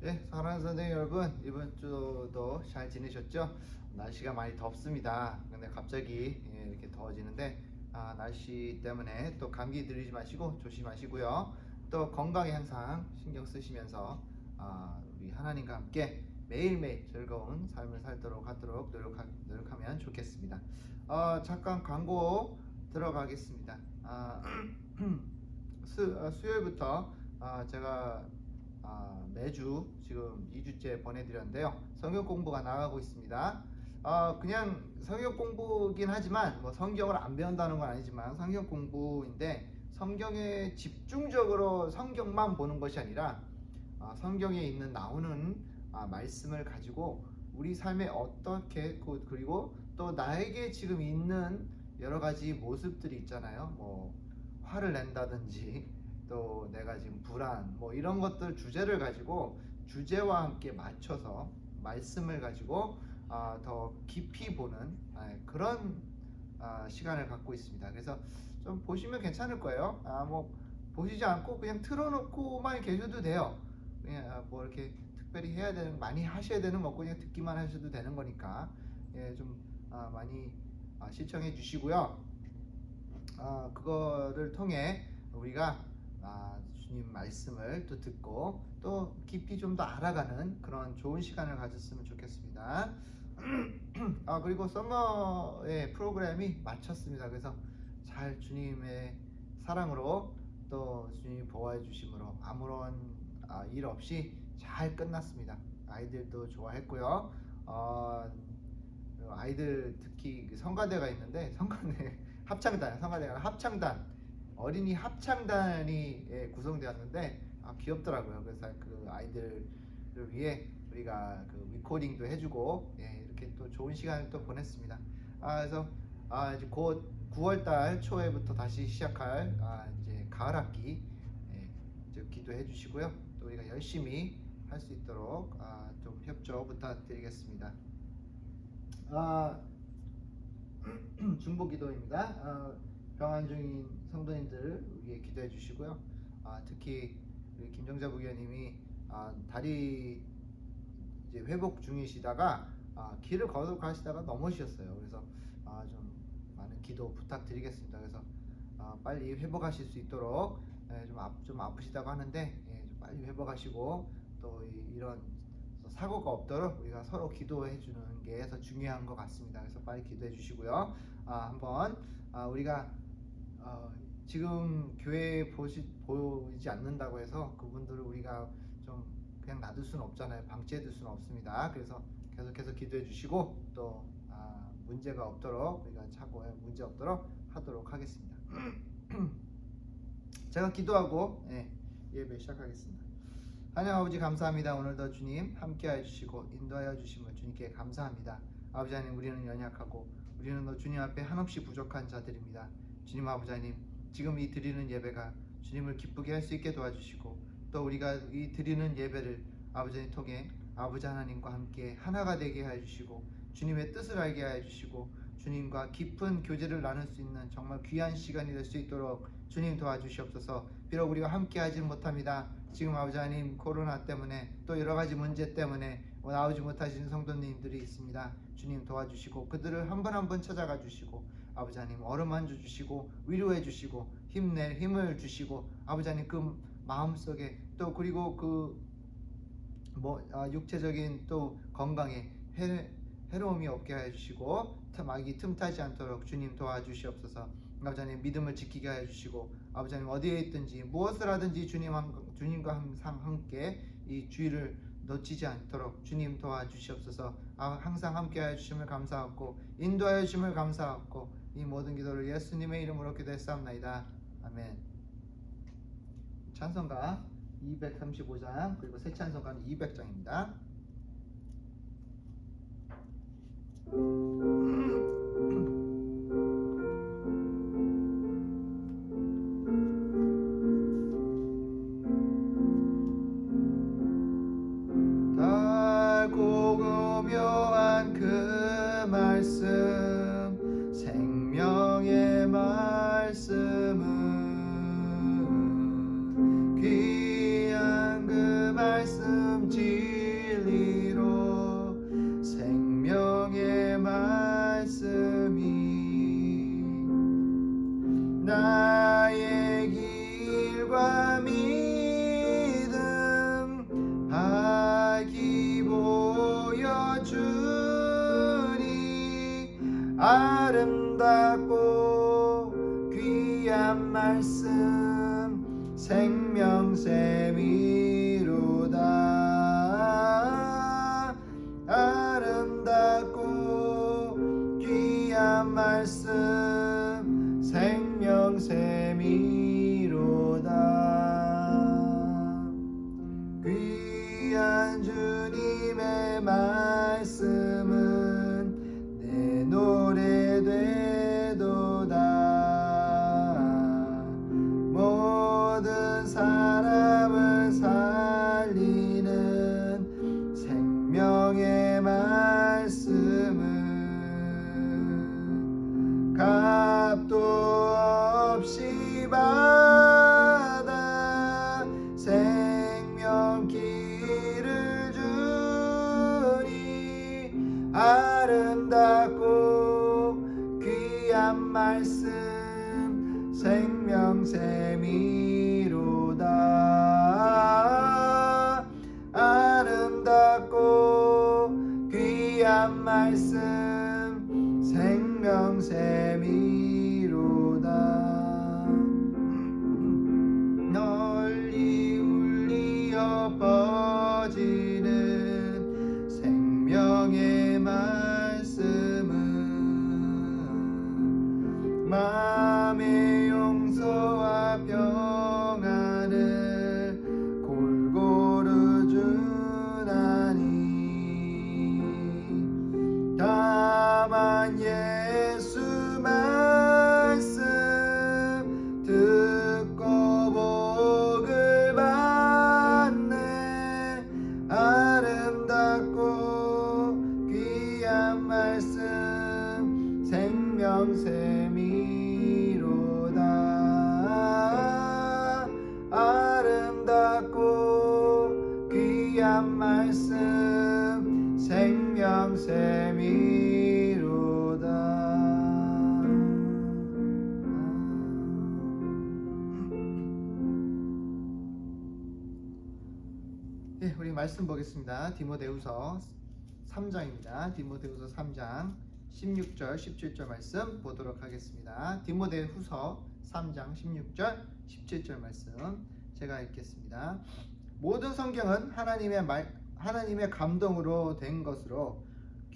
네, 사랑하는 선생님 여러분, 이번 주도 잘 지내셨죠? 날씨가 많이 덥습니다. 근데 갑자기 이렇게 더워지는데, 날씨 때문에 또 감기 들이지 마시고 조심하시고요. 또 건강에 항상 신경 쓰시면서 우리 하나님과 함께 매일매일 즐거운 삶을 살도록 하도록 노력하면 좋겠습니다. 잠깐 광고 들어가겠습니다. 수요일부터 제가 매주 지금 2주째 보내드렸는데요. 성경 공부가 나가고 있습니다. 그냥 성경 공부긴 하지만 뭐 성경을 안 배운다는 건 아니지만 성경 공부인데 성경에 집중적으로 성경만 보는 것이 아니라 성경에 있는 나오는 말씀을 가지고 우리 삶에 어떻게 그리고 또 나에게 지금 있는 여러 가지 모습들이 있잖아요. 뭐 화를 낸다든지 또 내가 지금 불안 뭐 이런 것들 주제를 가지고 주제와 함께 맞춰서 말씀을 가지고 더 깊이 보는 그런 시간을 갖고 있습니다. 그래서 좀 보시면 괜찮을 거예요. 뭐 보시지 않고 그냥 틀어놓고만 계셔도 돼요. 그냥 뭐 이렇게 특별히 해야 되는 많이 하셔야 되는 거 없고 그냥 듣기만 하셔도 되는 거니까 좀 많이 시청해 주시고요. 그거를 통해 우리가 주님 말씀을 또 듣고 또 깊이 좀 더 알아가는 그런 좋은 시간을 가졌으면 좋겠습니다. 그리고 썸머의 프로그램이 마쳤습니다. 그래서 잘 주님의 사랑으로 또 주님이 보호해 주심으로 아무런 일 없이 잘 끝났습니다. 아이들도 좋아했고요. 아이들 특히 성가대가 있는데 성가대 성가대가 합창단 어린이 합창단이 구성되었는데 귀엽더라고요. 그래서 그 아이들을 위해 우리가 그 리코딩도 해주고 이렇게 또 좋은 시간을 또 보냈습니다. 그래서 이제 곧 9월달 초에부터 다시 시작할 이제 가을 학기 이제 기도해 주시고요. 또 우리가 열심히 할 수 있도록 좀 협조 부탁드리겠습니다. 중보 기도입니다. 병환 중인 성도님들 위해 기도해 주시고요. 특히 우리 김정자 부교님이 다리 이제 회복 중이시다가 길을 걸어가시다가 넘어지셨어요. 그래서 좀 많은 기도 부탁드리겠습니다. 그래서 빨리 회복하실 수 있도록 좀 아프시다고 하는데 좀 빨리 회복하시고 또 이런 사고가 없도록 우리가 서로 기도해 주는 게 더 중요한 것 같습니다. 그래서 빨리 기도해 주시고요. 한번 우리가 지금 교회에 보이지 않는다고 해서 그분들을 우리가 좀 그냥 놔둘 수는 없잖아요. 방치해 둘 수는 없습니다. 그래서 계속해서 기도해 주시고 또 문제가 없도록 우리가 차고에 문제 없도록 하도록 하겠습니다. 제가 기도하고 예배 시작하겠습니다. 하나님 아버지 감사합니다. 오늘도 주님 함께하여 주시고 인도하여 주심을 주님께 감사합니다. 아버지 하나님 우리는 연약하고 우리는 주님 앞에 한없이 부족한 자들입니다. 주님 아버지 하나님 지금 이 드리는 예배가 주님을 기쁘게 할 수 있게 도와주시고 또 우리가 이 드리는 예배를 아버지 하나님 통해 아버지 하나님과 함께 하나가 되게 해 주시고 주님의 뜻을 알게 해 주시고 주님과 깊은 교제를 나눌 수 있는 정말 귀한 시간이 될 수 있도록 주님 도와주시옵소서. 비록 우리가 함께 하지 못합니다. 지금 아버지 하나님 코로나 때문에 또 여러 가지 문제 때문에 나오지 못하시는 성도님들이 있습니다. 주님 도와주시고 그들을 한 분 한 분 찾아가 주시고 아버지 하나님 어루만져 주시고 위로해 주시고 힘낼 힘을 주시고 아버지 하나님 그 마음속에 또 그리고 그 육체적인 또 건강에 해로움이 없게 해주시고 마귀 틈타지 않도록 주님 도와주시옵소서. 아버지 하나님 믿음을 지키게 해주시고 아버지 하나님 어디에 있든지 무엇을 하든지 주님과 항상 함께 이 주의를 놓치지 않도록 주님 도와주시옵소서. 항상 함께 해주심을 감사하고 인도하여 주심을 감사하고 이 모든 기도를 예수님의 이름으로 기도했사옵나이다. 아멘. 찬송가 235장 그리고 새 찬송가는 200장입니다. 달고 고묘한 그 말씀 생명의 말씀은 귀한 그 말씀 말씀 생명샘이로다. 아름답고 귀한 말씀 생명샘이로다. 귀한 주님의 말씀은 내 노래 되도다. 모든 사람을 살리는 생명의 말씀은 값도 없이 받아 생명길을 주니. 아름답고 귀한 말씀 생명샘이로다. 아름답고 귀한 말씀 생명샘이로다. 널리 울리어 퍼지는 생명의 말씀은 마음의 용서와 평안을 골고루 주나니. 다만 예수 말씀 듣고 복을 받네. 아름답고 귀한 말씀 생명샘이로다. 아름답고 귀한 말씀 생명샘이로다. 네, 우리 말씀 보겠습니다. 디모데후서 3장입니다. 디모데후서 3장 16절 17절 말씀 보도록 하겠습니다. 디모데후서 3장 16절 17절 말씀 제가 읽겠습니다. 모든 성경은 하나님의 감동으로 된 것으로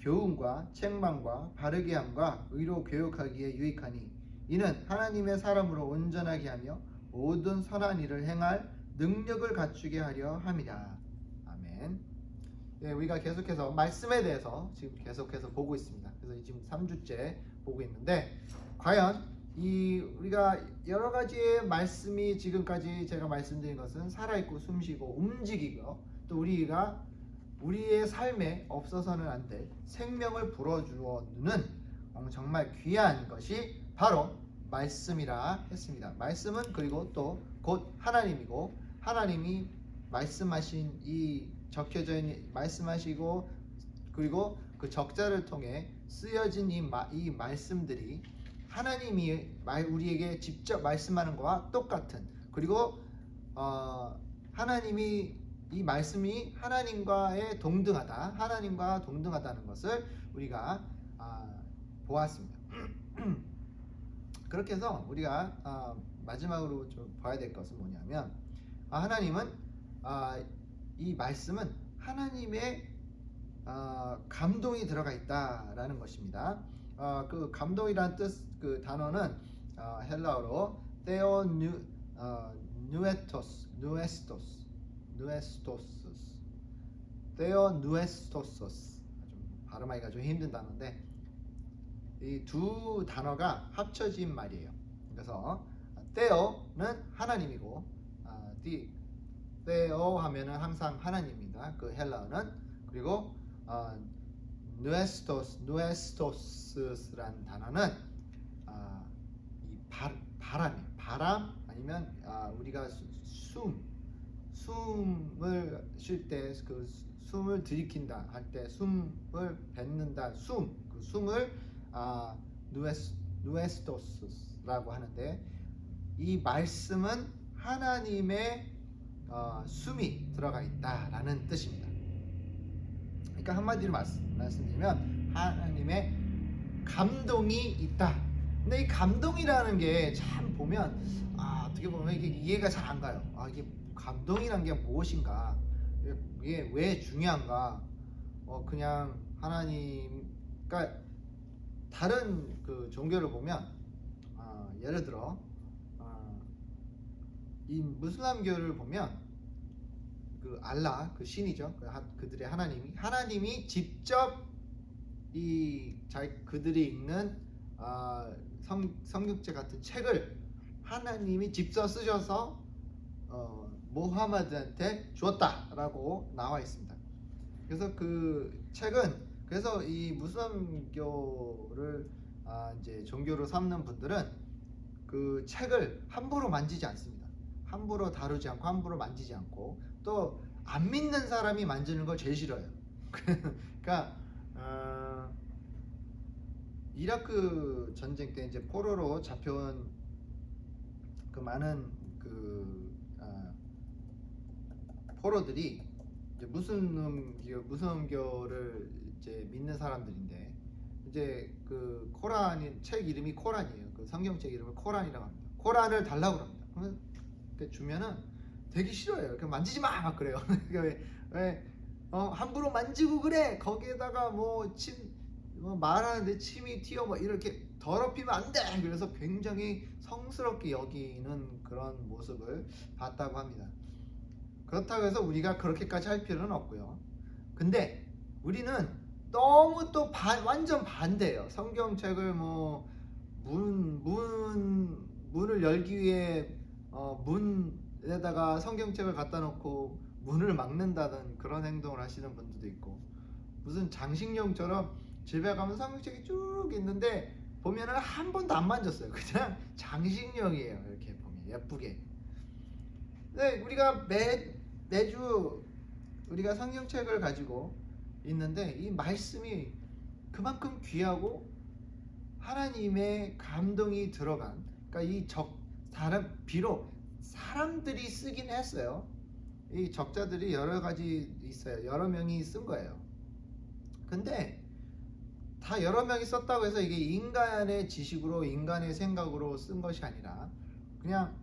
교훈과 책망과 바르게 함과 의로 교육하기에 유익하니 이는 하나님의 사람으로 온전하게 하며 모든 선한 일을 행할 능력을 갖추게 하려 함이라. 아멘. 네, 우리가 계속해서 말씀에 대해서 지금 계속해서 보고 있습니다. 그래서 지금 3주째 보고 있는데 과연 우리가 여러 가지의 말씀이 지금까지 제가 말씀드린 것은 살아있고 숨쉬고 움직이고 또 우리의 삶에 없어서는 안 될 생명을 불어주는 정말 귀한 것이 바로 말씀이라 했습니다. 말씀은 그리고 또 곧 하나님이고 하나님이 말씀하신 이 적혀져 있는 말씀하시고 그리고 그 적자를 통해 쓰여진 이 말씀들이 하나님이 우리에게 직접 말씀하는 것과 똑같은 그리고 하나님이 이 말씀이 하나님과 동등하다는 것을 우리가 보았습니다. 그렇게 해서 우리가 마지막으로 좀 봐야 될 것은 뭐냐면 하나님은 이 말씀은 하나님의 감동이 들어가 있다라는 것입니다. 그 감동이라는 그 단어는 헬라어로 theonuestos 좀 발음하기가 좀 힘든 단어인데 이 두 단어가 합쳐진 말이에요. 그래서 theo는 하나님이고 theo 하면은 항상 하나님입니다. 그 헬라어는 그리고 nuestos라는 단어는 이 바람 아니면 우리가 숨을 쉴 때 그 숨을 들이킨다 할 때 숨을 뱉는다 그 숨을 nuestos라고 하는데 이 말씀은 하나님의 숨이 들어가 있다라는 뜻입니다. 그러니까 한마디로 말씀드리면 하나님의 감동이 있다. 근데 이 감동이라는 게 참 보면 어떻게 보면 이게 이해가 잘 안 가요. 이게 감동이란 게 무엇인가? 이게 왜 중요한가? 그냥 하나님, 그러니까 다른 그 종교를 보면 예를 들어 이 무슬람교를 보면 그 알라 그 신이죠. 그들의 하나님이 직접 그들이 읽는 성경책 같은 책을 하나님이 직접 쓰셔서 모하메드한테 주었다라고 나와 있습니다. 그래서 그 책은, 그래서 이 무슬림교를 이제 종교로 삼는 분들은 그 책을 함부로 만지지 않습니다. 함부로 다루지 않고 함부로 만지지 않고, 또 안 믿는 사람이 만지는 걸 제일 싫어요. 그러니까 이라크 전쟁 때 이제 포로로 잡혀온 그 많은 그 포로들이 이제 무슬림교를 이제 믿는 사람들인데, 이제 그 책 이름이 코란이에요. 그 성경책 이름을 코란이라고 합니다. 코란을 달라고 합니다. 그러면 주면은 되게 싫어해요. 그냥 만지지 마! 막 그래요. 왜 함부로 만지고 그래! 거기에다가 말하는데 침이 튀어 이렇게 더럽히면 안 돼! 그래서 굉장히 성스럽게 여기는 그런 모습을 봤다고 합니다. 그렇다고 해서 우리가 그렇게까지 할 필요는 없고요. 근데 우리는 너무 또 완전 반대예요. 성경책을 문을 열기 위해 문에다가 성경책을 갖다 놓고 문을 막는다는 그런 행동을 하시는 분들도 있고, 무슨 장식용처럼 집에 가면 성경책이 쭉 있는데 보면은 한 번도 안 만졌어요. 그냥 장식용이에요. 이렇게 보면 예쁘게. 네, 우리가 매주 우리가 성경책을 가지고 있는데 이 말씀이 그만큼 귀하고 하나님의 감동이 들어간, 그러니까 비록 사람들이 쓰긴 했어요. 이 적자들이 여러 가지 있어요. 여러 명이 쓴 거예요. 근데 다 여러 명이 썼다고 해서 이게 인간의 지식으로 인간의 생각으로 쓴 것이 아니라 그냥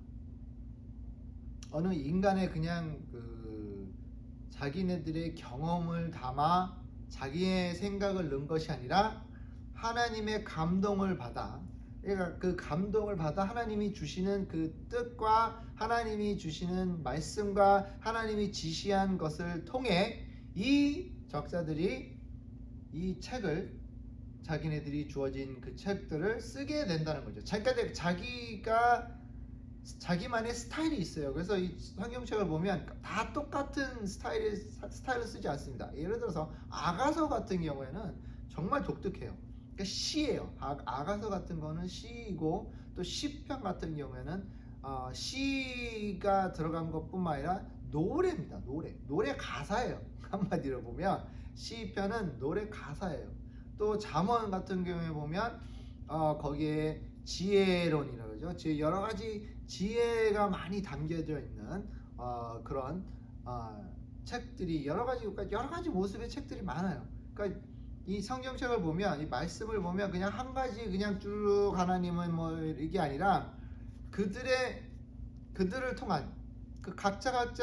어느 인간의 그냥 자기네들의 경험을 담아 자기의 생각을 넣은 것이 아니라 하나님의 감동을 받아, 그러니까 그 감동을 받아 하나님이 주시는 그 뜻과 하나님이 주시는 말씀과 하나님이 지시한 것을 통해 이 적자들이 이 책을, 자기네들이 주어진 그 책들을 쓰게 된다는 거죠. 자기만의 스타일이 있어요. 그래서 이 성경책을 보면 다 똑같은 스타일을 쓰지 않습니다. 예를 들어서 아가서 같은 경우에는 정말 독특해요. 그러니까 시예요. 아가서 같은 거는 시이고, 또 시편 같은 경우에는 시가 들어간 것뿐만 아니라 노래입니다. 노래 가사예요. 한마디로 보면 시편은 노래 가사예요. 또 잠언 같은 경우에 보면 거기에 지혜론이라고 그러죠. 여러 가지 지혜가 많이 담겨져 있는 그런 책들이 여러 가지 모습의 책들이 많아요. 그러니까 이 성경책을 보면, 이 말씀을 보면 그냥 한 가지 그냥 쭉 하나님은 이게 아니라 그들을 통한 그 각자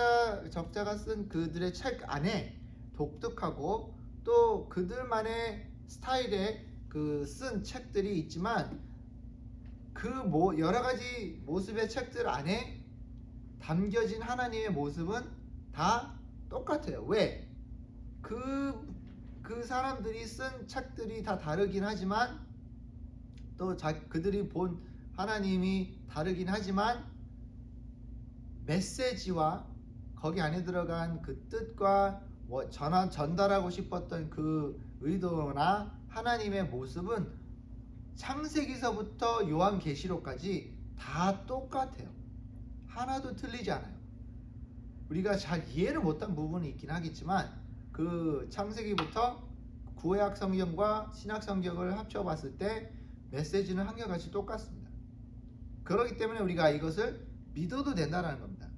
적자가 쓴 그들의 책 안에 독특하고 또 그들만의 스타일의 쓴 책들이 있지만, 여러 가지 모습의 책들 안에 담겨진 하나님의 모습은 다 똑같아요. 왜? 그 사람들이 쓴 책들이 다 다르긴 하지만, 또 그들이 본 하나님이 다르긴 하지만, 메시지와 거기 안에 들어간 그 뜻과 전달하고 싶었던 그 의도나 하나님의 모습은 창세기서부터 요한계시록까지 다 똑같아요. 하나도 틀리지 않아요. 우리가 잘 이해를 못한 부분이 있긴 하겠지만, 그 창세기부터 구약 성경과 신약 성경을 합쳐봤을 때 메시지는 한결같이 똑같습니다. 그렇기 때문에 우리가 이것을 믿어도 된다는 겁니다.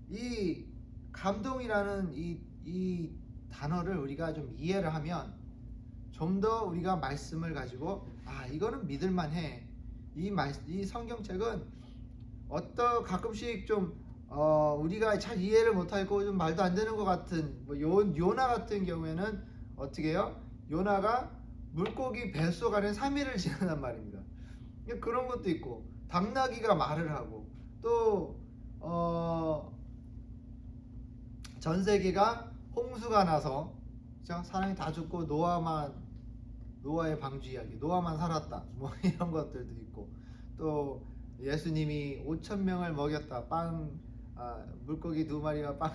이 감동이라는 이 단어를 우리가 좀 이해를 하면 좀 더 우리가 말씀을 가지고 이거는 믿을만해, 이 성경책은 가끔씩 좀 우리가 잘 이해를 못하고 좀 말도 안 되는 것 같은 뭐 요나 같은 경우에는 어떻게 해요? 요나가 물고기 뱃속 안에 3일을 지낸단 말입니다. 그런 것도 있고, 당나귀가 말을 하고, 또 전 세계가 홍수가 나서 사람이 다 죽고 노아의 방주 이야기, 노아만 살았다, 뭐 이런 것들도 있고, 또 예수님이 5천 명을 먹였다, 물고기 2마리와 빵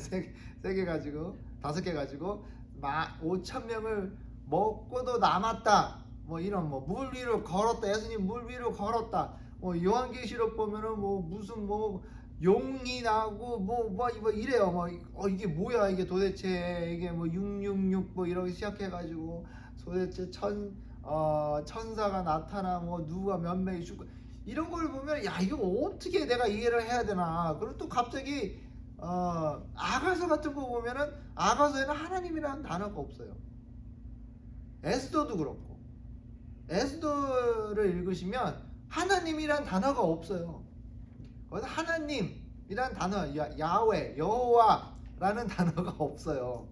세 개 가지고 5개 가지고 5천 명을 먹고도 남았다, 뭐 이런 물 위로 걸었다, 예수님 물 위로 걸었다, 뭐 요한계시록 보면은 뭐 무슨 뭐 용이 나고 뭐 이래요. 이게 뭐야 이게 도대체, 이게 뭐 666 뭐 이렇게 시작해가지고 도대체 천사가 나타나, 뭐 누가 몇 명이 죽고, 이런 걸 보면 야 이거 어떻게 내가 이해를 해야 되나. 그리고 또 갑자기 아가서 같은 거 보면은 아가서에는 하나님이라는 단어가 없어요. 에스더도 그렇고, 에스더를 읽으시면 하나님이란 단어가 없어요. 거기서 하나님이란 단어, 야훼, 여호와라는 단어가 없어요.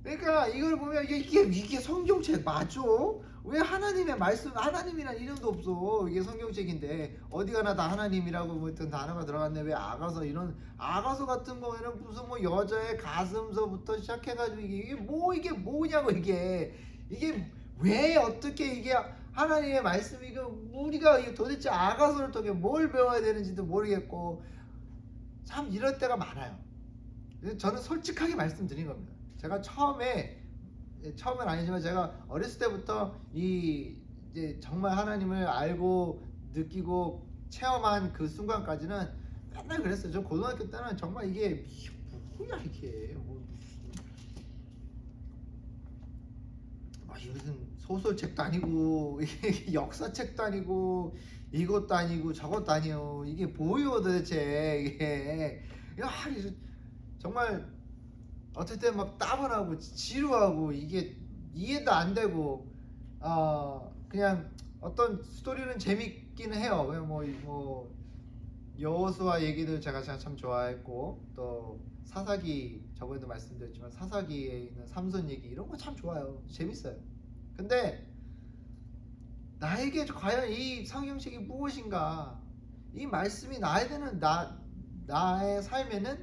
그러니까 이걸 보면 이게 성경책 맞죠? 왜 하나님의 말씀, 하나님이란 이름도 없어. 이게 성경책인데 어디 가나 다 하나님이라고 뭐 어떤 단어가 들어갔네. 왜 아가서, 이런 아가서 같은 거에는 무슨 뭐 여자의 가슴서부터 시작해가지고 이게 뭐냐고, 이게 왜 어떻게 이게 하나님의 말씀이, 우리가 도대체 아가서를 통해 뭘 배워야 되는지도 모르겠고, 참 이럴 때가 많아요. 저는 솔직하게 말씀드린 겁니다. 제가 처음엔 아니지만 제가 어렸을 때부터 이제 정말 하나님을 알고 느끼고 체험한 그 순간까지는 맨날 그랬어요. 저 고등학교 때는 정말 이게 뭐야, 이게 무슨 소설책도 아니고 이게 역사책도 아니고 이것도 아니고 저것도 아니요. 이게 뭐요 도대체, 이게 정말 어떨 때 막 따분하고 지루하고, 이게 이해도 안 되고, 그냥 어떤 스토리는 재밌기는 해요. 뭐 여호수아 얘기도 제가 참 좋아했고, 또 사사기, 저번에도 말씀드렸지만 사사기에 있는 삼손 얘기, 이런 거 참 좋아요. 재밌어요. 근데 나에게 과연 이 성경책이 무엇인가, 이 말씀이 나의 삶에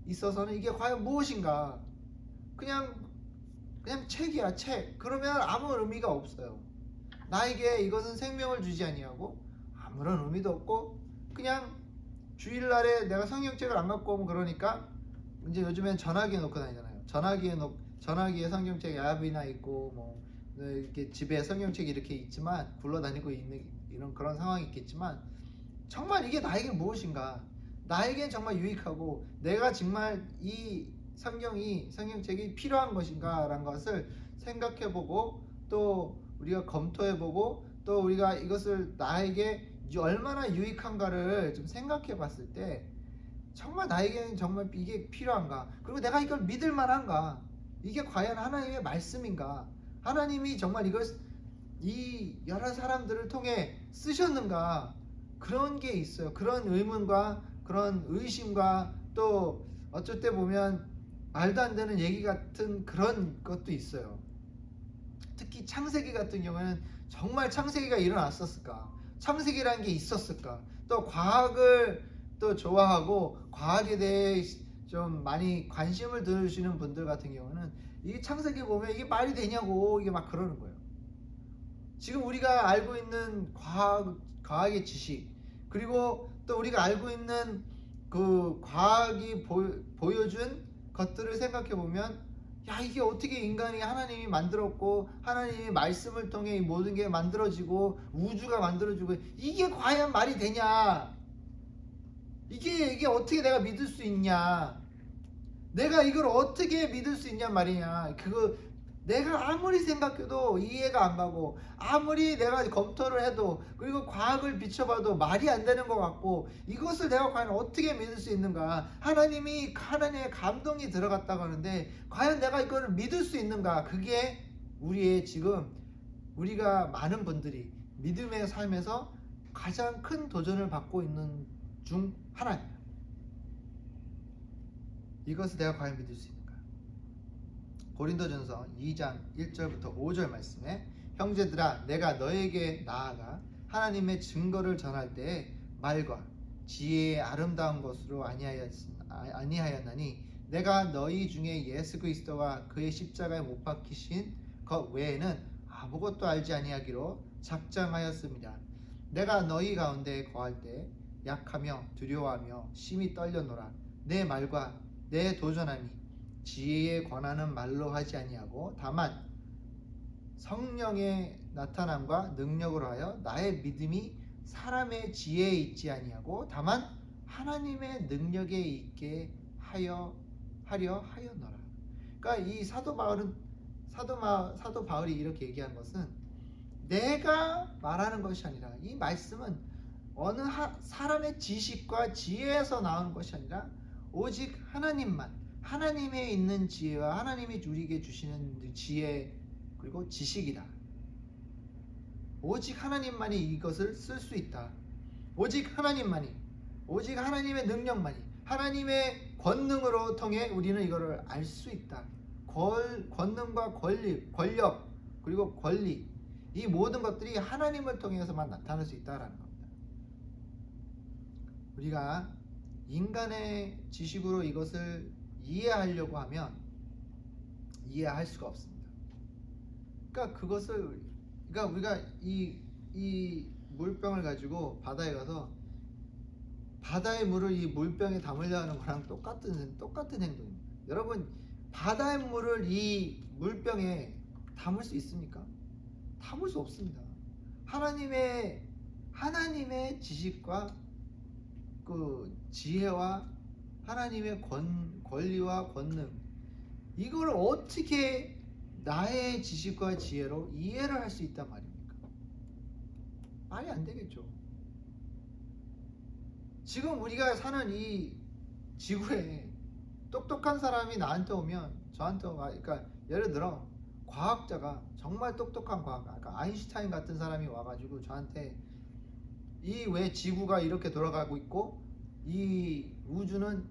있어서는 이게 과연 무엇인가. 그냥 책이야, 책. 그러면 아무 의미가 없어요. 나에게 이것은 생명을 주지 아니하고 아무런 의미도 없고, 그냥 주일날에 내가 성경책을 안 갖고 오면, 그러니까 이제 요즘엔 전화기에 놓고 다니잖아요. 전화기에 성경책 앱이나 있고, 뭐 이렇게 집에 성경책이 이렇게 있지만 굴러다니고 있는 이런 그런 상황이 있겠지만, 정말 이게 나에게 무엇인가, 나에겐 정말 유익하고 내가 정말 이 성경책이 필요한 것인가 라는 것을 생각해보고, 또 우리가 검토해보고, 또 우리가 이것을 나에게 얼마나 유익한가를 좀 생각해봤을 때, 정말 나에게는 정말 이게 필요한가, 그리고 내가 이걸 믿을 만한가, 이게 과연 하나님의 말씀인가, 하나님이 정말 이 여러 사람들을 통해 쓰셨는가, 그런 게 있어요. 그런 의문과 그런 의심과, 또 어쩔 때 보면 말도 안 되는 얘기 같은 그런 것도 있어요. 특히 창세기 같은 경우에는 정말 창세기가 일어났었을까, 창세기라는 게 있었을까, 또 과학을 또 좋아하고 과학에 대해 좀 많이 관심을 두시는 분들 같은 경우는 이 창세기 보면 이게 말이 되냐고, 이게 막 그러는 거예요. 지금 우리가 알고 있는 과학의 지식, 그리고 또 우리가 알고 있는 그 과학이 보여준 것들을 생각해 보면, 야 이게 어떻게 인간이 하나님이 만들었고, 하나님의 말씀을 통해 이 모든 게 만들어지고 우주가 만들어지고, 이게 과연 말이 되냐, 이게 어떻게 내가 믿을 수 있냐, 내가 이걸 어떻게 믿을 수 있냔 말이냐. 내가 아무리 생각해도 이해가 안 가고, 아무리 내가 검토를 해도, 그리고 과학을 비춰봐도 말이 안 되는 것 같고, 이것을 내가 과연 어떻게 믿을 수 있는가. 하나님의 감동이 들어갔다고 하는데 과연 내가 이거를 믿을 수 있는가. 그게 우리의 지금 우리가 많은 분들이 믿음의 삶에서 가장 큰 도전을 받고 있는 중 하나입니다. 이것을 내가 과연 믿을 수 있는가? 고린도전서 2장 1절부터 5절 말씀에 형제들아 내가 너에게 나아가 하나님의 증거를 전할 때에 말과 지혜의 아름다운 것으로 아니하였나니 내가 너희 중에 예수 그리스도와 그의 십자가에 못 박히신 것 외에는 아무것도 알지 아니하기로 작정하였습니다. 내가 너희 가운데 거할 때 약하며 두려워하며 심히 떨려노라. 내 말과 내 도전함이 지혜에 관하는 말로 하지 아니하고 다만 성령의 나타남과 능력으로 하여 나의 믿음이 사람의 지혜에 있지 아니하고 다만 하나님의 능력에 있게 하려 하였노라. 그러니까 이 사도 바울이 이렇게 얘기한 것은 내가 말하는 것이 아니라 이 말씀은 어느 사람의 지식과 지혜에서 나오는 것이 아니라 오직 하나님만, 하나님에 있는 지혜와 하나님이 우리에게 주시는 지혜 그리고 지식이다. 오직 하나님만이 이것을 쓸 수 있다. 오직 하나님만이, 오직 하나님의 능력만이, 하나님의 권능으로 통해 우리는 이거를 알 수 있다. 권능과 권력 그리고 권리, 이 모든 것들이 하나님을 통해서만 나타날 수 있다라는 겁니다. 우리가 인간의 지식으로 이것을 이해하려고 하면 이해할 수가 없습니다. 그러니까 우리가 이 물병을 가지고 바다에 가서 바다의 물을 이 물병에 담으려 하는 거랑 똑같은 행동입니다. 여러분, 바다의 물을 이 물병에 담을 수 있습니까? 담을 수 없습니다. 하나님의 지식과 그 지혜와 하나님의 권리와 권능, 이걸 어떻게 나의 지식과 지혜로 이해를 할 수 있단 말입니까? 말이 안 되겠죠. 지금 우리가 사는 이 지구에 똑똑한 사람이 나한테 오면 저한테 그러니까 예를 들어 과학자가 정말 똑똑한 그러니까 아인슈타인 같은 사람이 와가지고 저한테 이 왜 지구가 이렇게 돌아가고 있고 이 우주는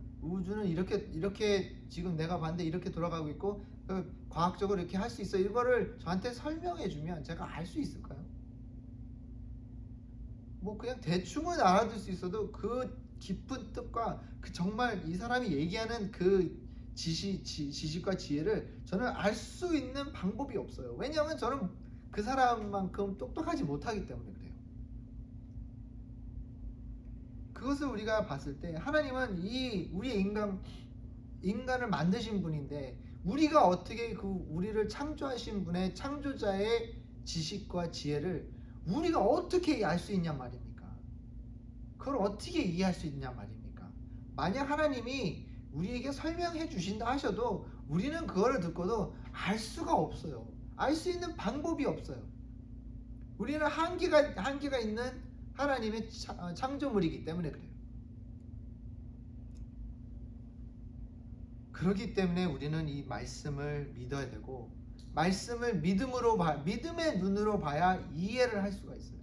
이렇게 지금 내가 봤는데 이렇게 돌아가고 있고 과학적으로 이렇게 할 수 있어, 이거를 저한테 설명해 주면 제가 알 수 있을까요? 뭐 그냥 대충은 알아들 수 있어도 그 깊은 뜻과 그 정말 이 사람이 얘기하는 그 지식과 지혜를 저는 알 수 있는 방법이 없어요. 왜냐하면 저는 그 사람만큼 똑똑하지 못하기 때문에 그래요. 그것을 우리가 봤을 때 하나님은 우리 인간을 만드신 분인데 우리가 어떻게 우리를 창조하신 분의 창조자의 지식과 지혜를 우리가 어떻게 알 수 있냐 말입니까? 그걸 어떻게 이해할 수 있냐 말입니까? 만약 하나님이 우리에게 설명해 주신다 하셔도 우리는 그거를 듣고도 알 수가 없어요. 알 수 있는 방법이 없어요. 우리는 한계가 있는 하나님의 창조물이기 때문에 그래요. 그렇기 때문에 우리는 이 말씀을 믿어야 되고 말씀을 믿음의 눈으로 봐야 이해를 할 수가 있어요.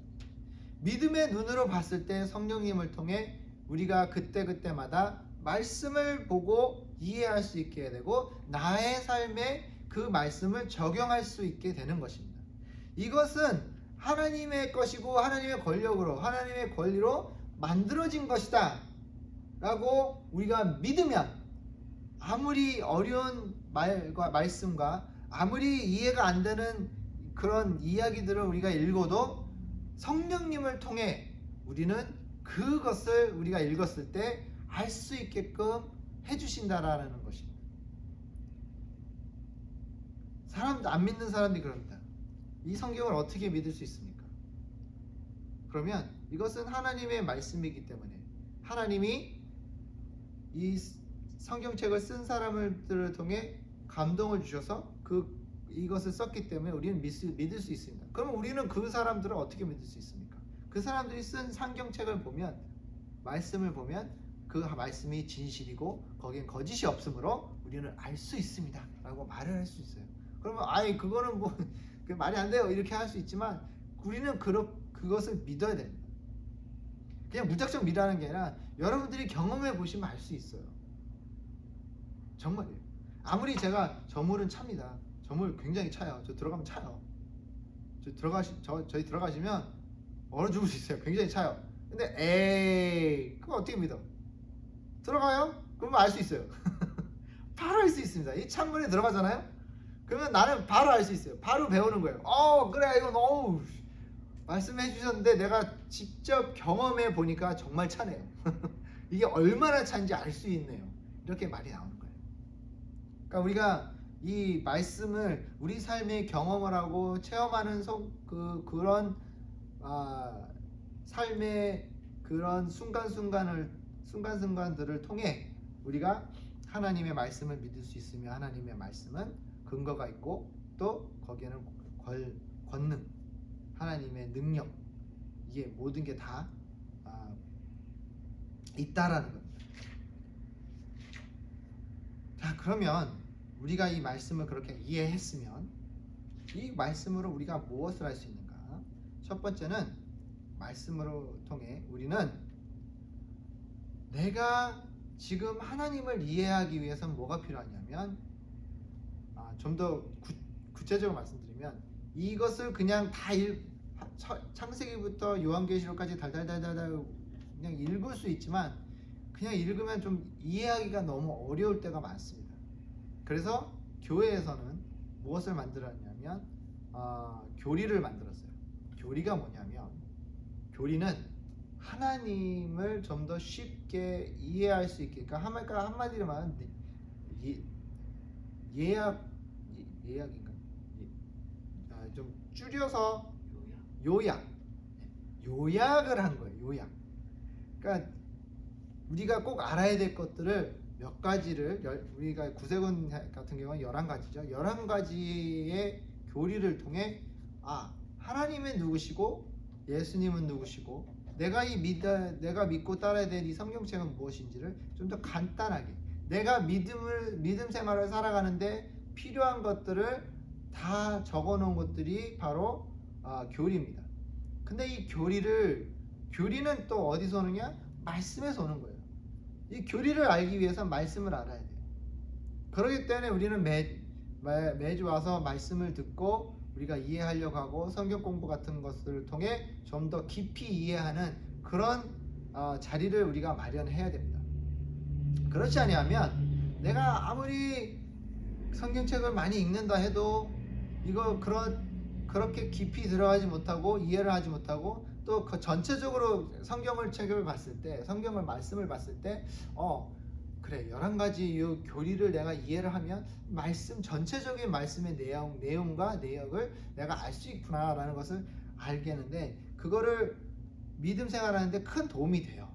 믿음의 눈으로 봤을 때 성령님을 통해 우리가 그때마다 말씀을 보고 이해할 수 있게 되고 나의 삶에 그 말씀을 적용할 수 있게 되는 것입니다. 이것은 하나님의 것이고 하나님의 권력으로 하나님의 권리로 만들어진 것이다 라고 우리가 믿으면 아무리 어려운 말씀과 아무리 이해가 안 되는 그런 이야기들을 우리가 읽어도 성령님을 통해 우리는 그것을 우리가 읽었을 때 알 수 있게끔 해주신다라는 것입니다. 안 믿는 사람들이 그럽니다. 이 성경을 어떻게 믿을 수 있습니까? 그러면 이것은 하나님의 말씀이기 때문에 하나님이 이 성경책을 쓴 사람들을 통해 감동을 주셔서 이것을 썼기 때문에 우리는 믿을 수 있습니다. 그럼 우리는 그 사람들을 어떻게 믿을 수 있습니까? 그 사람들이 쓴 성경책을 보면, 말씀을 보면 그 말씀이 진실이고 거기엔 거짓이 없으므로 우리는 알 수 있습니다 라고 말을 할 수 있어요. 그러면 아이 그거는 뭐 그 말이 안 돼요 이렇게 할 수 있지만 우리는 그것을 믿어야 됩니다. 그냥 무작정 믿으라는 게 아니라 여러분들이 경험해 보시면 알 수 있어요. 정말이에요. 아무리 제가 저물은 찹니다. 저물 굉장히 차요. 저 들어가면 차요. 저희 들어가시면 얼어 죽을 수 있어요. 굉장히 차요. 근데 에이 그거 어떻게 믿어? 들어가요? 그러면 알 수 있어요. 바로 알 수 있습니다. 이 창문에 들어가잖아요. 그러면 나는 바로 알 수 있어요. 바로 배우는 거예요. 그래 이건 어우 말씀해 주셨는데 내가 직접 경험해 보니까 정말 차네요. 이게 얼마나 차인지 알 수 있네요. 이렇게 말이 나오는 거예요. 그러니까 우리가 이 말씀을 우리 삶의 경험을 하고 체험하는 그런 삶의 그런 순간순간들을 통해 우리가 하나님의 말씀을 믿을 수 있으며 하나님의 말씀은 근거가 있고 또 거기에는 권능, 하나님의 능력 이게 모든 게 다 있다라는 겁니다. 자 그러면 우리가 이 말씀을 그렇게 이해했으면 이 말씀으로 우리가 무엇을 할 수 있는가? 첫 번째는 말씀으로 통해 우리는 내가 지금 하나님을 이해하기 위해서는 뭐가 필요하냐면 좀 더 구체적으로 말씀드리면 이것을 그냥 다 창세기부터 요한계시록까지 달달달달 그냥 읽을 수 있지만 그냥 읽으면 좀 이해하기가 너무 어려울 때가 많습니다. 그래서 교회에서는 무엇을 만들었냐면 교리를 만들었어요. 교리가 뭐냐면 교리는 하나님을 좀 더 쉽게 이해할 수 있게 그러니까 한마디로 말하면 예약인가? 좀 줄여서 요약을 한 거예요. 요약. 그러니까 우리가 꼭 알아야 될 것들을 몇 가지를 우리가 구세군 같은 경우는 11가지죠. 11가지의 교리를 통해 하나님은 누구시고 예수님은 누구시고 내가 믿고 따라야 될 이 성경책은 무엇인지를 좀 더 간단하게 내가 믿음 생활을 살아가는데 필요한 것들을 다 적어놓은 것들이 바로 교리입니다. 근데 이 교리는 또 어디서 오느냐? 말씀에서 오는 거예요. 이 교리를 알기 위해서 말씀을 알아야 돼요. 그렇기 때문에 우리는 매주 와서 말씀을 듣고 우리가 이해하려고 하고 성경 공부 같은 것을 통해 좀 더 깊이 이해하는 그런 자리를 우리가 마련해야 됩니다. 그렇지 않으면 내가 아무리 성경책을 많이 읽는다 해도 이거 그렇게 깊이 들어가지 못하고 이해를 하지 못하고 또 그 전체적으로 성경을 봤을 때 성경을 말씀을 봤을 때 그래 11가지 이 교리를 내가 이해를 하면 말씀 전체적인 말씀의 내용과 내역을 내가 알 수 있구나라는 것을 알겠는데 그거를 믿음 생활하는데 큰 도움이 돼요.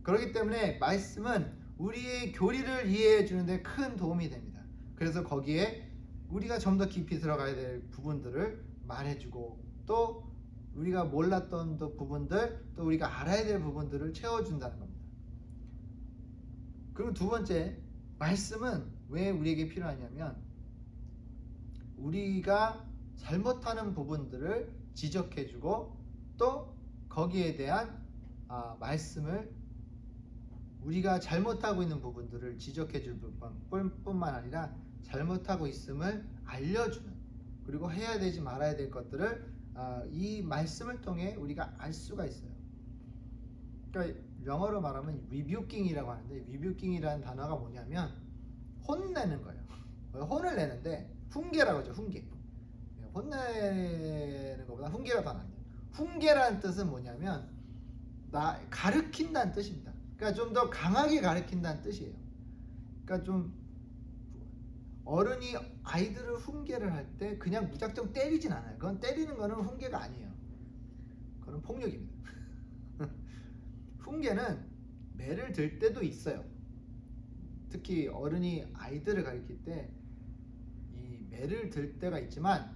그렇기 때문에 말씀은 우리의 교리를 이해해 주는데 큰 도움이 됩니다. 그래서 거기에 우리가 좀 더 깊이 들어가야 될 부분들을 말해주고 또 우리가 몰랐던 부분들 또 우리가 알아야 될 부분들을 채워준다는 겁니다. 그리고 두 번째, 말씀은 왜 우리에게 필요하냐면 우리가 잘못하는 부분들을 지적해주고 또 거기에 대한 말씀을 우리가 잘못하고 있는 부분들을 지적해줄 뿐만 아니라 잘못하고 있음을 알려주는 그리고 해야 되지 말아야 될 것들을 이 말씀을 통해 우리가 알 수가 있어요. 그러니까 영어로 말하면 리뷰킹이라고 하는데 리뷰킹이라는 단어가 뭐냐면 혼내는 거예요. 혼을 내는데 훈계라고 하죠. 훈계. 혼내는 것보다 훈계가 더 낫네요. 훈계라는 뜻은 뭐냐면 가르친다는 뜻입니다. 그러니까 좀 더 강하게 가르친다는 뜻이에요. 그러니까 좀 어른이 아이들을 훈계를 할 때 그냥 무작정 때리진 않아요. 그건 때리는 거는 훈계가 아니에요. 그건 폭력입니다. 훈계는 매를 들 때도 있어요. 특히 어른이 아이들을 가르칠 때 이 매를 들 때가 있지만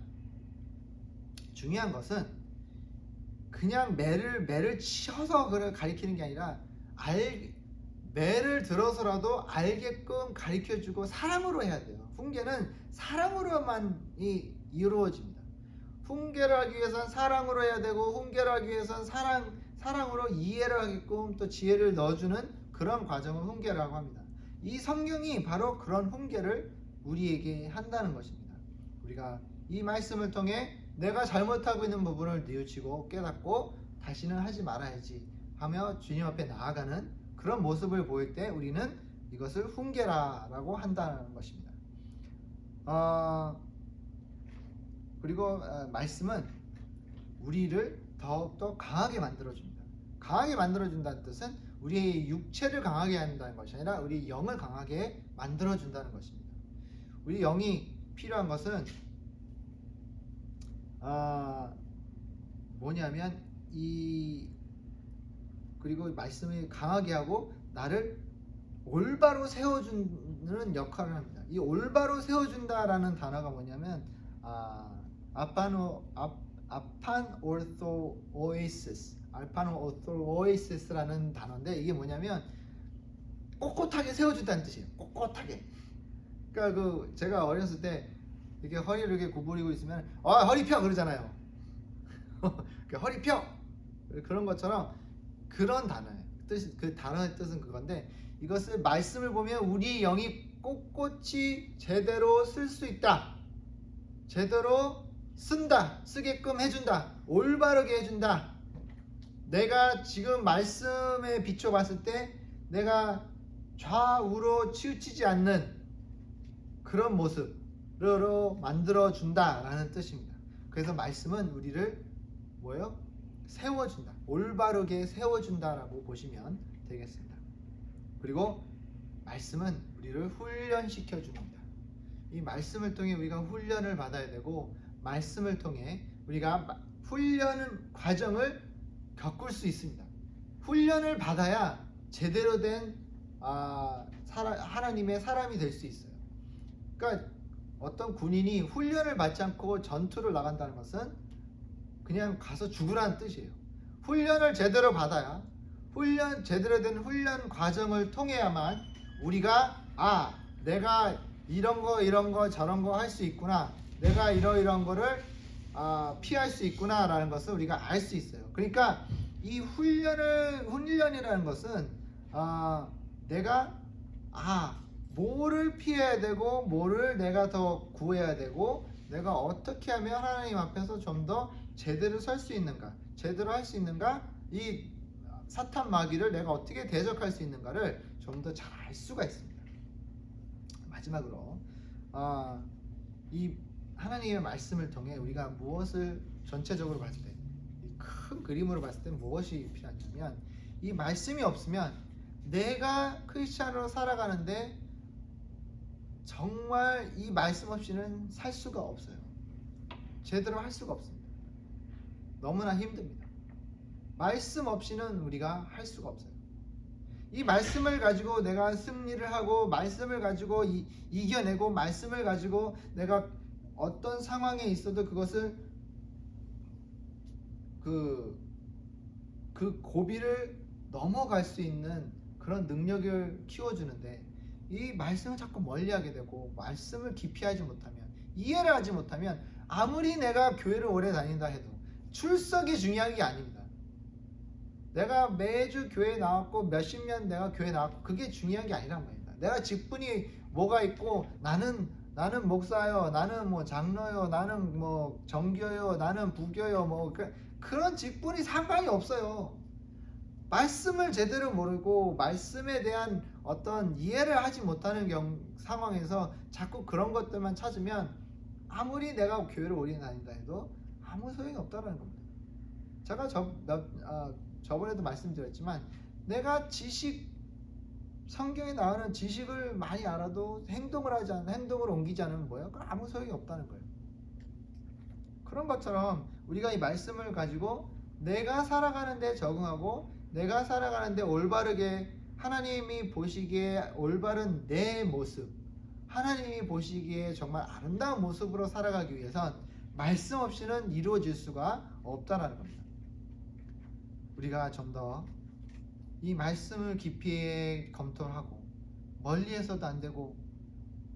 중요한 것은 그냥 매를 치셔서 그걸 가르치는 게 아니라 매를 들어서라도 알게끔 가르쳐주고 사랑으로 해야 돼요. 훈계는 사랑으로만 이루어집니다. 훈계를 하기 위해선 사랑으로 해야 되고, 훈계를 하기 위해선 사랑으로 이해를 하게끔 또 지혜를 넣어주는 그런 과정을 훈계라고 합니다. 이 성경이 바로 그런 훈계를 우리에게 한다는 것입니다. 우리가 이 말씀을 통해 내가 잘못하고 있는 부분을 뉘우치고 깨닫고 다시는 하지 말아야지 하며 주님 앞에 나아가는 그런 모습을 보일 때 우리는 이것을 훈계라고 한다는 것입니다. 그리고 말씀은 우리를 더욱더 강하게 만들어줍니다. 강하게 만들어준다는 뜻은 우리의 육체를 강하게 한다는 것이 아니라 우리 영을 강하게 만들어준다는 것입니다. 우리 영이 필요한 것은 뭐냐면 그리고 말씀이 강하게 하고 나를 올바로 세워주는 역할을 합니다. 이 올바로 세워준다라는 단어가 뭐냐면 알파노오토오이시스라는 단어인데, 이게 뭐냐면 꼿꼿하게 세워준다는 뜻이에요. 꼿꼿하게. 그러니까 제가 어렸을 때 이렇게 허리를 이렇게 구부리고 있으면 허리 펴 그러잖아요. 허리 펴 그런 것처럼 그런 단어예요. 그 단어의 뜻은 그건데, 이것을 말씀을 보면 우리 영이 꼿꼿이 제대로 쓸 수 있다, 제대로 쓰게끔 해준다, 올바르게 해준다. 내가 지금 말씀에 비춰봤을 때 내가 좌우로 치우치지 않는 그런 모습으로 만들어준다라는 뜻입니다. 그래서 말씀은 우리를 세워준다, 올바르게 세워준다라고 보시면 되겠습니다. 그리고 말씀은 우리를 훈련시켜 줍니다. 이 말씀을 통해 우리가 훈련을 받아야 되고, 말씀을 통해 우리가 훈련 과정을 겪을 수 있습니다. 훈련을 받아야 제대로 된 하나님의 사람이 될 수 있어요. 그러니까 어떤 군인이 훈련을 받지 않고 전투를 나간다는 것은 그냥 가서 죽으라는 뜻이에요. 훈련을 제대로 받아야, 제대로 된 훈련 과정을 통해야만 우리가 내가 이런 거 저런 거 할 수 있구나, 내가 이런 거를 피할 수 있구나 라는 것을 우리가 알 수 있어요. 그러니까 이 훈련이라는 것은 내가 뭐를 피해야 되고 뭐를 내가 더 구해야 되고, 내가 어떻게 하면 하나님 앞에서 좀 더 제대로 설 수 있는가, 제대로 할 수 있는가, 이 사탄 마귀를 내가 어떻게 대적할 수 있는가를 좀 더 잘 알 수가 있습니다. 마지막으로 이 하나님의 말씀을 통해 우리가 무엇을 전체적으로 봤을 때, 큰 그림으로 봤을 때 무엇이 필요하냐면, 이 말씀이 없으면 내가 크리스찬으로 살아가는데 정말 이 말씀 없이는 살 수가 없어요. 제대로 할 수가 없습니다. 너무나 힘듭니다. 말씀 없이는 우리가 할 수가 없어요. 이 말씀을 가지고 내가 승리를 하고, 말씀을 가지고 이겨내고, 말씀을 가지고 내가 어떤 상황에 있어도 그것을 그 고비를 넘어갈 수 있는 그런 능력을 키워주는데, 이 말씀을 자꾸 멀리하게 되고, 말씀을 깊이 하지 못하면, 이해를 하지 못하면, 아무리 내가 교회를 오래 다닌다 해도 출석이 중요한 게 아닙니다. 내가 매주 교회 나왔고 몇십 년 내가 교회 나왔고 그게 중요한 게 아니란 말입니다. 내가 직분이 뭐가 있고, 나는 목사요, 나는 뭐 장로요, 나는 뭐 정교요, 나는 부교요, 뭐 그런 직분이 상관이 없어요. 말씀을 제대로 모르고 말씀에 대한 어떤 이해를 하지 못하는 상황에서 자꾸 그런 것들만 찾으면 아무리 내가 교회를 오래 다닌다 해도 아무 소용이 없다는 겁니다. 제가 저번에도 말씀드렸지만, 내가 성경에 나오는 지식을 많이 알아도 행동을 옮기지 않으면 뭐예요? 아무 소용이 없다는 거예요. 그런 것처럼 우리가 이 말씀을 가지고 내가 살아가는데 적응하고, 내가 살아가는데 올바르게 하나님이 보시기에 올바른 내 모습, 하나님이 보시기에 정말 아름다운 모습으로 살아가기 위해선 말씀 없이는 이루어질 수가 없다는 겁니다. 우리가 좀 더 이 말씀을 깊이 검토를 하고 멀리해서도 안 되고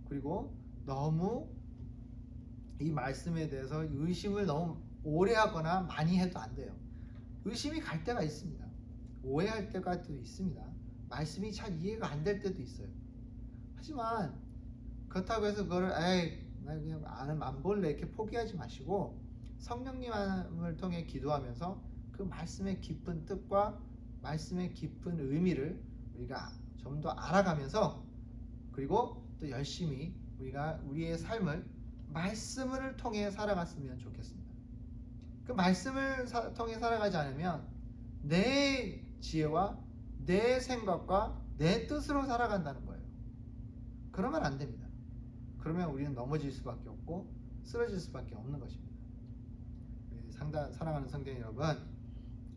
그리고 너무 이 말씀에 대해서 의심을 너무 오래 하거나 많이 해도 안 돼요. 의심이 갈 때가 있습니다. 오해할 때가 또 있습니다. 말씀이 잘 이해가 안 될 때도 있어요. 하지만 그렇다고 해서 그거를 나 그냥 안 볼래 이렇게 포기하지 마시고 성령님을 통해 기도하면서 그 말씀의 깊은 뜻과 말씀의 깊은 의미를 우리가 좀 더 알아가면서 그리고 또 열심히 우리가 우리의 삶을 말씀을 통해 살아갔으면 좋겠습니다. 그 말씀을 통해 살아가지 않으면 내 지혜와 내 생각과 내 뜻으로 살아간다는 거예요. 그러면 안 됩니다. 그러면 우리는 넘어질 수밖에 없고 쓰러질 수밖에 없는 것입니다. 사랑하는 성도 여러분,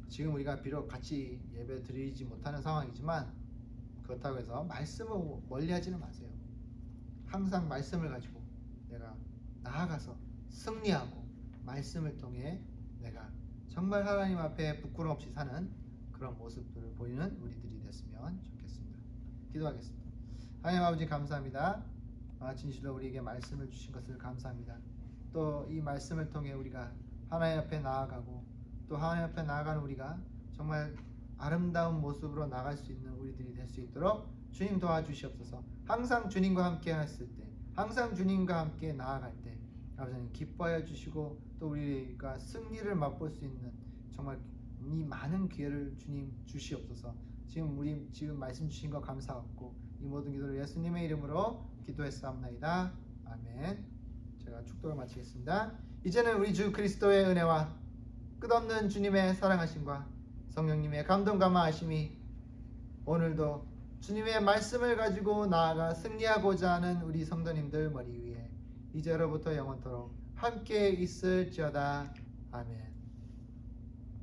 지금 우리가 비록 같이 예배 드리지 못하는 상황이지만 그렇다고 해서 말씀을 멀리하지는 마세요. 항상 말씀을 가지고 내가 나아가서 승리하고 말씀을 통해 내가 정말 하나님 앞에 부끄럼 없이 사는 그런 모습들을 보이는 우리들이 됐으면 좋겠습니다. 기도하겠습니다. 하나님 아버지 감사합니다. 진실로 우리에게 말씀을 주신 것을 감사합니다. 또 이 말씀을 통해 우리가 하나님 앞에 나아가고 또 하나님 앞에 나아가는 우리가 정말 아름다운 모습으로 나갈 수 있는 우리들이 될 수 있도록 주님 도와주시옵소서. 항상 주님과 함께 했을 때 항상 주님과 함께 나아갈 때 아버지님 기뻐하여 주시고 또 우리가 승리를 맛볼 수 있는 정말 이 많은 기회를 주님 주시옵소서. 지금 말씀 주신 거 감사하고 이 모든 기도를 예수님의 이름으로 기도했사옵나이다. 아멘. 제가 축도를 마치겠습니다. 이제는 우리 주 그리스도의 은혜와 끝없는 주님의 사랑하심과 성령님의 감동 감화하심이 오늘도 주님의 말씀을 가지고 나아가 승리하고자 하는 우리 성도님들 머리 위에 이제로부터 영원토록 함께 있을지어다. 아멘.